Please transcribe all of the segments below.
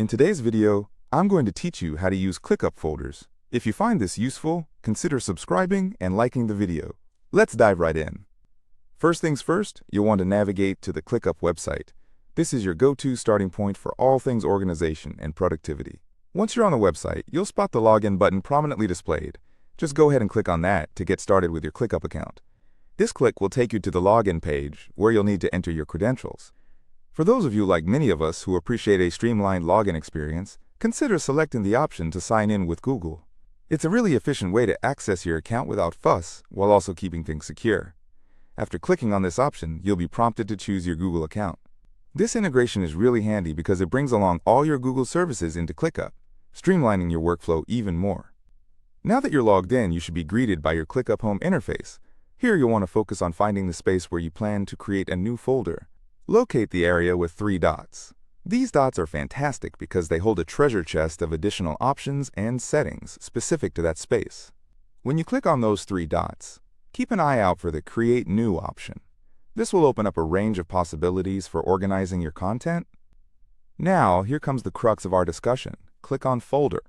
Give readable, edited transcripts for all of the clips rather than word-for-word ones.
In today's video, I'm going to teach you how to use ClickUp folders. If you find this useful, consider subscribing and liking the video. Let's dive right in. First things first, you'll want to navigate to the ClickUp website. This is your go-to starting point for all things organization and productivity. Once you're on the website, you'll spot the login button prominently displayed. Just go ahead and click on that to get started with your ClickUp account. This click will take you to the login page where you'll need to enter your credentials. For those of you like many of us who appreciate a streamlined login experience, consider selecting the option to sign in with Google. It's a really efficient way to access your account without fuss while also keeping things secure. After clicking on this option, you'll be prompted to choose your Google account. This integration is really handy because it brings along all your Google services into ClickUp, streamlining your workflow even more. Now that you're logged in, you should be greeted by your ClickUp home interface. Here you'll want to focus on finding the space where you plan to create a new folder. Locate the area with 3 dots. These dots are fantastic because they hold a treasure chest of additional options and settings specific to that space. When you click on those 3 dots, keep an eye out for the Create New option. This will open up a range of possibilities for organizing your content. Now, here comes the crux of our discussion. Click on Folder.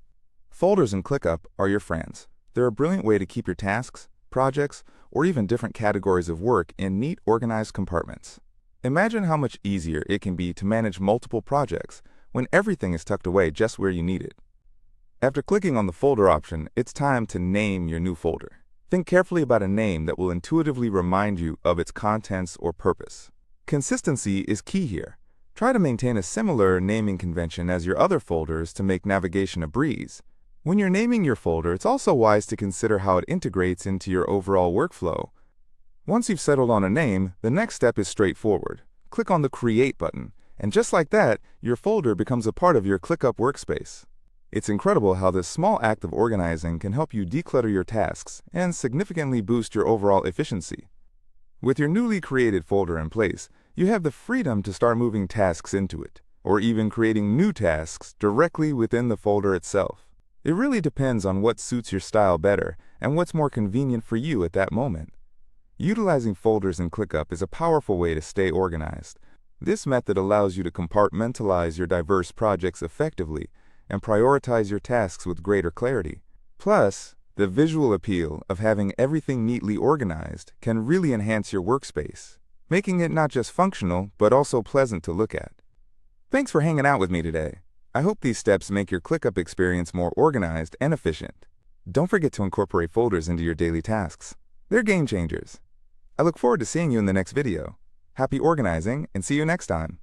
Folders in ClickUp are your friends. They're a brilliant way to keep your tasks, projects, or even different categories of work in neat, organized compartments. Imagine how much easier it can be to manage multiple projects when everything is tucked away just where you need it. After clicking on the folder option, it's time to name your new folder. Think carefully about a name that will intuitively remind you of its contents or purpose. Consistency is key here. Try to maintain a similar naming convention as your other folders to make navigation a breeze. When you're naming your folder, it's also wise to consider how it integrates into your overall workflow. Once you've settled on a name, the next step is straightforward. Click on the Create button, and just like that, your folder becomes a part of your ClickUp workspace. It's incredible how this small act of organizing can help you declutter your tasks and significantly boost your overall efficiency. With your newly created folder in place, you have the freedom to start moving tasks into it, or even creating new tasks directly within the folder itself. It really depends on what suits your style better and what's more convenient for you at that moment. Utilizing folders in ClickUp is a powerful way to stay organized. This method allows you to compartmentalize your diverse projects effectively and prioritize your tasks with greater clarity. Plus, the visual appeal of having everything neatly organized can really enhance your workspace, making it not just functional, but also pleasant to look at. Thanks for hanging out with me today. I hope these steps make your ClickUp experience more organized and efficient. Don't forget to incorporate folders into your daily tasks. They're game changers. I look forward to seeing you in the next video. Happy organizing, and see you next time.